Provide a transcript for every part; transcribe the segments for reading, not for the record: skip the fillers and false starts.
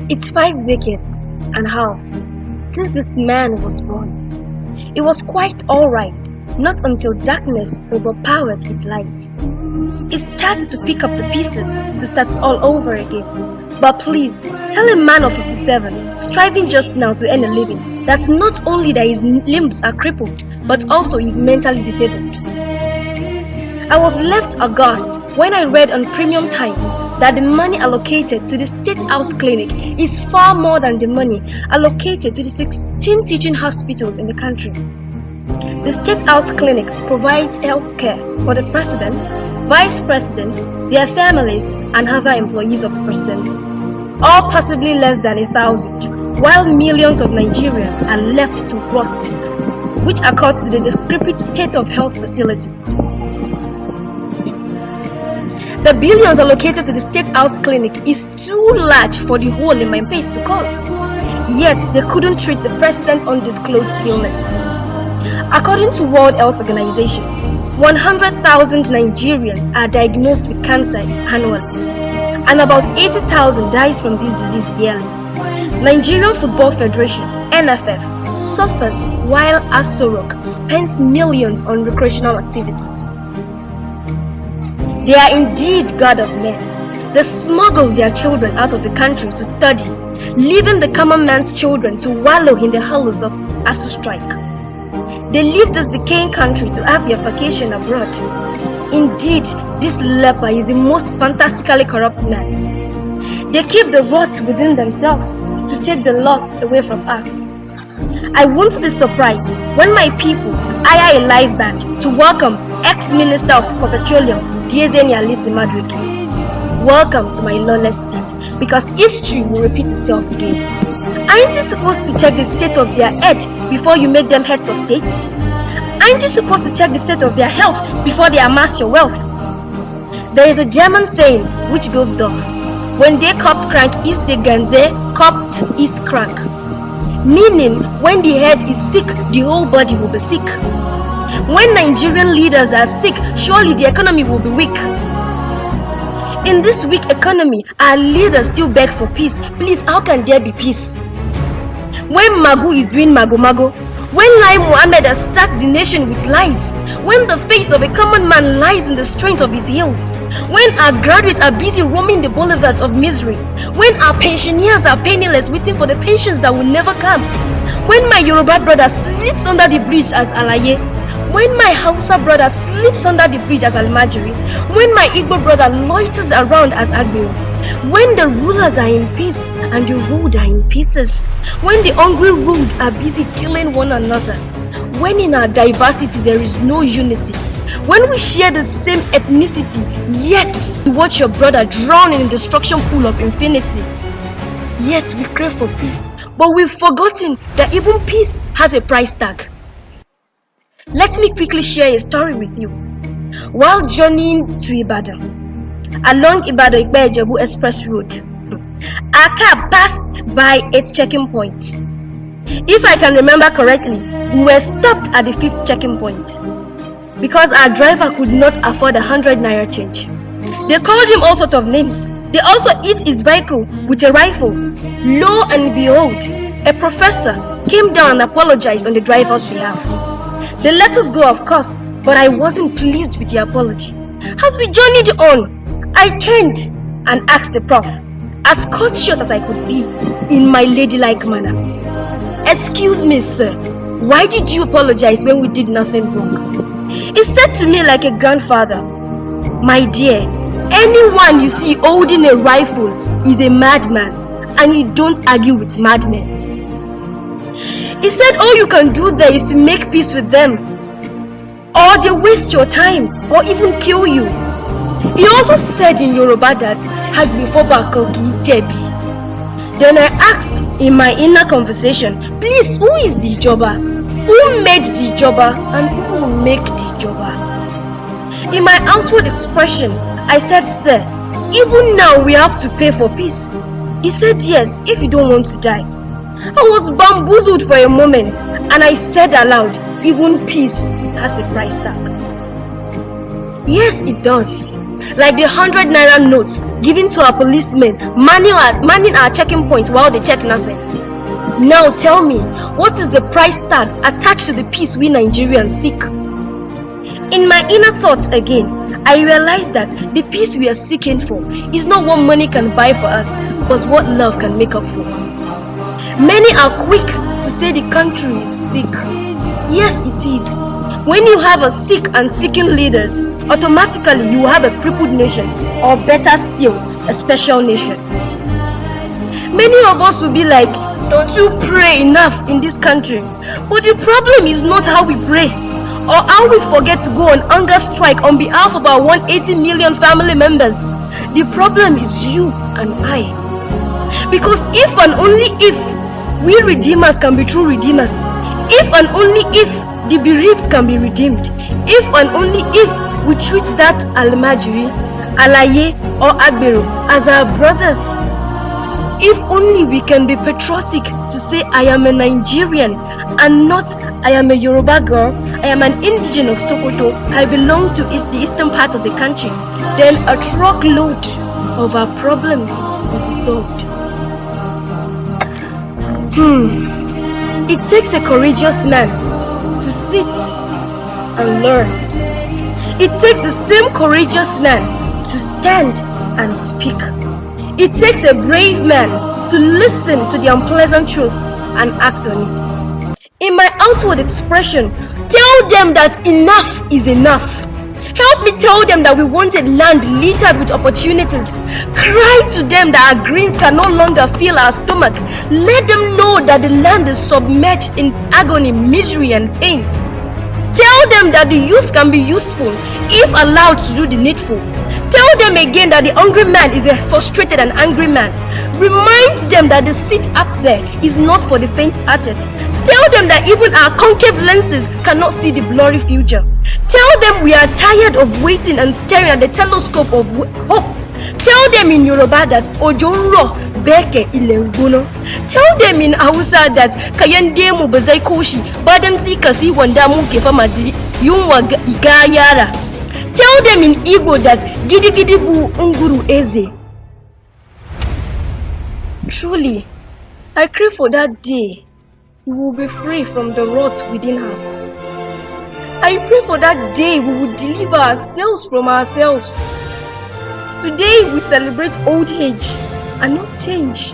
It's 5 decades and a half since this man was born. It was quite alright, not until darkness overpowered his light. He started to pick up the pieces to start all over again. But please, tell a man of 57, striving just now to earn a living, that not only that his limbs are crippled, but also he is mentally disabled. I was left aghast when I read on Premium Times that the money allocated to the State House Clinic is far more than the money allocated to the 16 teaching hospitals in the country. The State House Clinic provides health care for the President, Vice President, their families, and other employees of the Presidency, all possibly less than 1,000, while millions of Nigerians are left to rot, which accords to the decrepit state of health facilities. The billions allocated to the State House Clinic is too large for the hole in my face to cover. Yet they couldn't treat the president's undisclosed illness. According to World Health Organization, 100,000 Nigerians are diagnosed with cancer annually, and about 80,000 dies from this disease yearly. Nigerian Football Federation (NFF) suffers while Aso Rock spends millions on recreational activities. They are indeed God of men. They smuggle their children out of the country to study, leaving the common man's children to wallow in the hollows of ASU strike. They leave this decaying country to have their vacation abroad. Indeed, this leper is the most fantastically corrupt man. They keep the rot within themselves to take the lot away from us. I won't be surprised when my people hire a live band to welcome ex-minister of petroleum, Diezeni Alisi Madueke. Welcome to my lawless state, because history will repeat itself again. Aren't you supposed to check the state of their head before you make them heads of state? Aren't you supposed to check the state of their health before they amass your wealth? There is a German saying which goes thus: when they copped crank is the ganze, copped is crank. Meaning, when the head is sick, the whole body will be sick. When Nigerian leaders are sick, surely the economy will be weak. In this weak economy, our leaders still beg for peace. Please, how can there be peace? When Magu is doing Mago, when Lai Mohammed has stacked the nation with lies, when the faith of a common man lies in the strength of his heels, when our graduates are busy roaming the boulevards of misery, when our pensioners are penniless waiting for the pensions that will never come, when my Yoruba brother sleeps under the bridge as Alaye, when my Hausa brother sleeps under the bridge as Almajiri, when my Igbo brother loiters around as Agbero, when the rulers are in peace and the ruled are in pieces, when the hungry ruled are busy killing one another, when in our diversity there is no unity, when we share the same ethnicity, yet you watch your brother drown in the destruction pool of infinity. Yet we crave for peace, but we've forgotten that even peace has a price tag. Let me quickly share a story with you. While journeying to Ibadan, along Ibadan-Ikpe-Ijebu Express Road, our car passed by 8 checking points. If I can remember correctly, we were stopped at the 5th checking point because our driver could not afford 100 naira change. They called him all sorts of names. They also hit his vehicle with a rifle. Lo and behold, a professor came down and apologized on the driver's behalf. They let us go, of course, but I wasn't pleased with the apology. As we journeyed on, I turned and asked the prof, as courteous as I could be, in my ladylike manner, "Excuse me, sir, why did you apologize when we did nothing wrong?" He said to me like a grandfather, "My dear, anyone you see holding a rifle is a madman, and you don't argue with madmen." He said all you can do there is to make peace with them, or they waste your time or even kill you. He also said in Yoruba that had before Bakogi Jebi. Then I asked in my inner conversation, please, who is the Ijoba? Who made the Ijoba and who will make the Ijoba? In my outward expression, I said, sir, even now we have to pay for peace. He said, yes, if you don't want to die. I was bamboozled for a moment and I said aloud, even peace has a price tag. Yes, it does. like the 100 naira notes given to our policemen manning our checking points while they check nothing. Now tell me, what is the price tag attached to the peace we Nigerians seek? In my inner thoughts again, I realize that the peace we are seeking for is not what money can buy for us, but what love can make up for. Many are quick to say the country is sick. Yes, it is. When you have a sick and seeking leaders, automatically you will have a crippled nation, or better still, a special nation. Many of us will be like, don't you pray enough in this country? But the problem is not how we pray, or how we forget to go on hunger strike on behalf of our 180 million family members. The problem is you and I. Because if and only if we redeemers can be true redeemers, if and only if the bereaved can be redeemed, if and only if we treat that almajiri, alaye or agbero as our brothers, if only we can be patriotic to say I am a Nigerian and not I am a Yoruba girl, I am an indigene of Sokoto, I belong to the eastern part of the country, then a truckload of our problems will be solved. It takes a courageous man to sit and learn. It takes the same courageous man to stand and speak. It takes a brave man to listen to the unpleasant truth and act on it. In my outward expression, tell them that enough is enough. Help me tell them that we want a land littered with opportunities. Cry to them that our greens can no longer fill our stomach. Let them know that the land is submerged in agony, misery, and pain. Tell them that the youth can be useful if allowed to do the needful. Tell them again that the hungry man is a frustrated and angry man. Remind them that the seat up there is not for the faint-hearted. Tell them that even our concave lenses cannot see the blurry future. Tell them we are tired of waiting and staring at the telescope of hope. Tell them in Yoruba that Ojonro Beke Ilenguno. Tell them in Hausa that Kayandemu Bazai Koshi Badansi Kasi Wandamu Kefamadi Yunwa Igayara. Tell them in Igbo that Gidi Gidi Bu Unguru Eze. Truly, I crave for that day we will be free from the rot within us. I pray for that day we will deliver ourselves from ourselves. Today we celebrate old age and not change.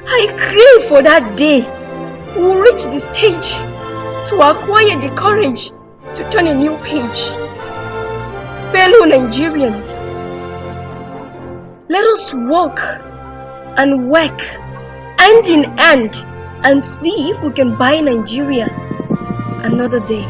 I crave for that day we will reach the stage to acquire the courage to turn a new page. Fellow Nigerians, let us walk and work hand in hand and see if we can buy Nigeria another day.